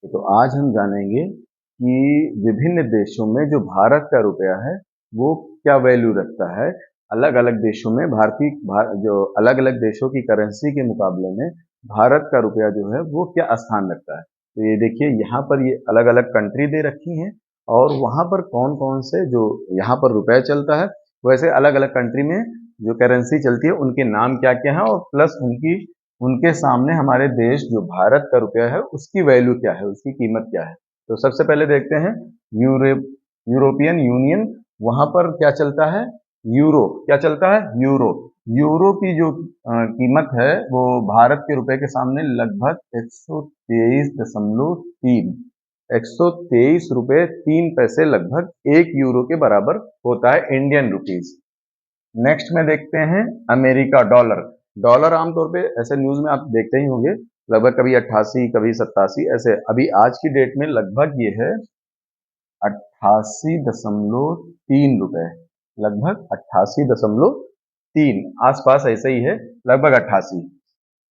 तो आज हम जानेंगे कि विभिन्न देशों में जो भारत का रुपया है वो क्या वैल्यू रखता है। अलग अलग देशों में जो अलग अलग देशों की करेंसी के मुकाबले में भारत का रुपया जो है वो क्या स्थान रखता है। तो ये देखिए यहाँ पर ये अलग अलग कंट्री दे रखी हैं और वहाँ पर कौन कौन से जो यहाँ पर रुपया चलता है वैसे अलग अलग कंट्री में जो करेंसी चलती है उनके नाम क्या क्या है और प्लस उनके सामने हमारे देश जो भारत का रुपया है उसकी वैल्यू क्या है, उसकी कीमत क्या है। तो सबसे पहले देखते हैं यूरोप यूरोपियन यूनियन, वहां पर क्या चलता है, यूरो। क्या चलता है, यूरो। यूरो की जो कीमत है वो भारत के रुपए के सामने लगभग 123.3 123 रुपए 3 पैसे लगभग 1 यूरो के बराबर होता है, इंडियन रुपीज। नेक्स्ट में देखते हैं अमेरिका डॉलर। डॉलर आमतौर पे ऐसे न्यूज में आप देखते ही होंगे, लगभग कभी 88 कभी 87 ऐसे। अभी आज की डेट में लगभग ये है 88.3 रुपए, लगभग 88.3 आसपास ऐसे ही है, लगभग 88।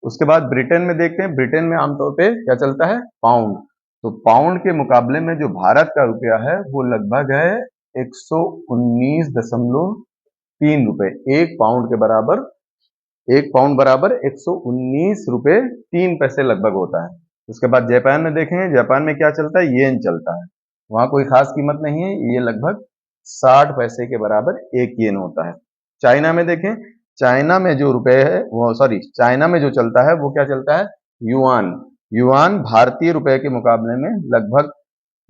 उसके बाद ब्रिटेन में देखते हैं, ब्रिटेन में आमतौर पे क्या चलता है, पाउंड। तो पाउंड के मुकाबले में जो भारत का रुपया है वो लगभग है 119.3 रुपए, 1 पाउंड बराबर 119 रुपए 3 पैसे लगभग होता है। उसके बाद जापान में देखेंगे, जापान में क्या चलता है, येन चलता है। वहां कोई खास कीमत नहीं है, ये लगभग 60 पैसे के बराबर 1 येन होता है। चाइना में देखें, चाइना में जो रुपए है वो चाइना में जो चलता है वो क्या चलता है, युआन। युआन भारतीय रुपए के मुकाबले में लगभग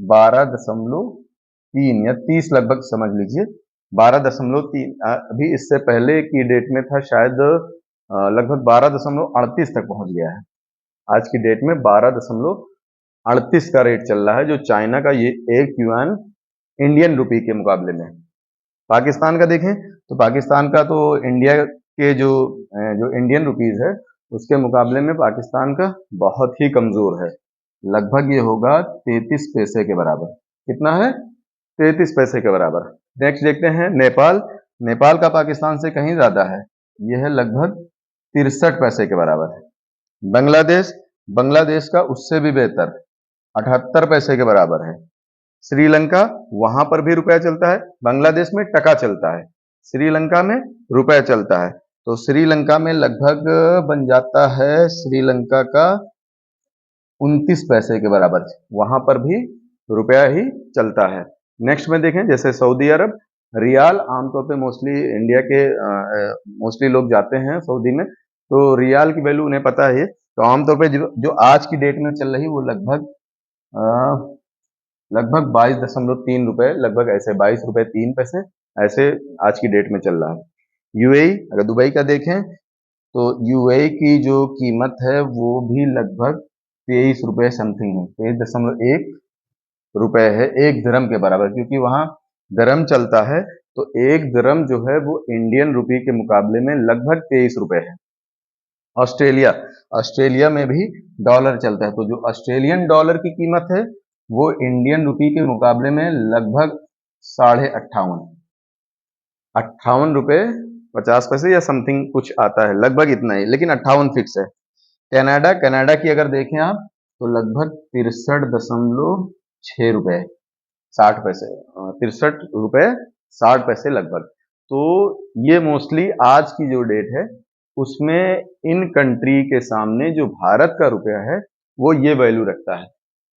12.3 या 30 लगभग समझ लीजिए, 12.3। अभी इससे पहले की डेट में था शायद लगभग 12.38 तक पहुंच गया है। आज की डेट में 12.38 का रेट चल रहा है जो चाइना का, ये 1 युआन इंडियन रुपी के मुकाबले में। पाकिस्तान का देखें तो पाकिस्तान का तो इंडिया के जो इंडियन रुपीज है उसके मुकाबले में पाकिस्तान का बहुत ही कमजोर है, लगभग ये होगा 33 पैसे के बराबर। कितना है, 33 पैसे के बराबर। नेक्स्ट देखते हैं नेपाल। नेपाल का पाकिस्तान से कहीं ज्यादा है, यह है लगभग 63 पैसे के बराबर है। बांग्लादेश, बांग्लादेश का उससे भी बेहतर 78 पैसे के बराबर है। श्रीलंका, वहां पर भी रुपया चलता है, बांग्लादेश में टका चलता है, श्रीलंका में रुपया चलता है। तो श्रीलंका में लगभग बन जाता है श्रीलंका का 29 पैसे के बराबर, वहां पर भी रुपया ही चलता है। नेक्स्ट में देखें जैसे सऊदी अरब, रियाल आमतौर पे मोस्टली इंडिया के मोस्टली लोग जाते हैं सऊदी में, तो रियाल की वैल्यू उन्हें पता है। तो आमतौर पे जो आज की डेट में चल रही वो लगभग 22.3 रुपए, लगभग ऐसे 22 रुपए 3 पैसे ऐसे आज की डेट में चल रहा है। यूएई, अगर दुबई का देखें तो यूएई की जो कीमत है वो भी लगभग 23 रुपए समथिंग है, 23.1 रुपए है, 1 दिरहम के बराबर, क्योंकि वहां दिरहम चलता है। तो 1 दिरहम जो है वो इंडियन रुपी के मुकाबले में लगभग 23 रुपए है। ऑस्ट्रेलिया, ऑस्ट्रेलिया में भी डॉलर चलता है, तो जो ऑस्ट्रेलियन डॉलर की कीमत है वो इंडियन रुपी के मुकाबले में लगभग 58.5 58 रुपए 50 पैसे या समथिंग कुछ आता है, लगभग इतना ही, लेकिन 58 फिक्स है। कनाडा, कनाडा की अगर देखें आप तो लगभग 63.6 रुपए 60 पैसे, 63 रुपए 60 पैसे लगभग। तो ये मोस्टली आज की जो डेट है उसमें इन कंट्री के सामने जो भारत का रुपया है वो ये वैल्यू रखता है।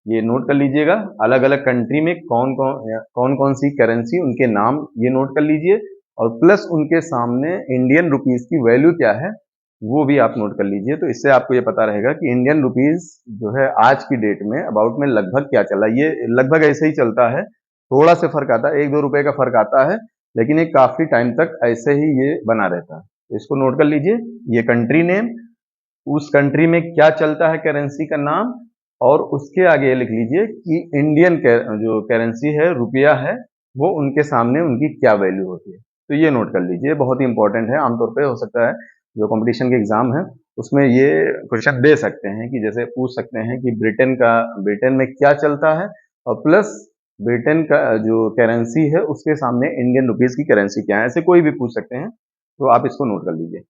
ये नोट कर लीजिएगा, अलग अलग कंट्री में कौन कौन सी करेंसी, उनके नाम ये नोट कर लीजिए, और प्लस उनके सामने इंडियन रुपीज की वैल्यू क्या है वो भी आप नोट कर लीजिए। तो इससे आपको ये पता रहेगा कि इंडियन रुपीज जो है आज की डेट में अबाउट में लगभग क्या चला। ये लगभग ऐसे ही चलता है, थोड़ा सा फर्क आता है, 1-2 रुपए का फर्क आता है, लेकिन ये काफी टाइम तक ऐसे ही ये बना रहता है। इसको नोट कर लीजिए, ये कंट्री नेम, उस कंट्री में क्या चलता है करेंसी का नाम, और उसके आगे लिख लीजिए कि इंडियन जो करेंसी है, रुपया है, वो उनके सामने उनकी क्या वैल्यू होती है। तो ये नोट कर लीजिए, बहुत ही इंपॉर्टेंट है। आमतौर पे हो सकता है जो कंपटीशन के एग्जाम है उसमें ये क्वेश्चन दे सकते हैं कि जैसे पूछ सकते हैं कि ब्रिटेन में क्या चलता है, और प्लस ब्रिटेन का जो करेंसी है उसके सामने इंडियन रुपीज की करेंसी क्या है, ऐसे कोई भी पूछ सकते हैं। तो आप इसको नोट कर लीजिए।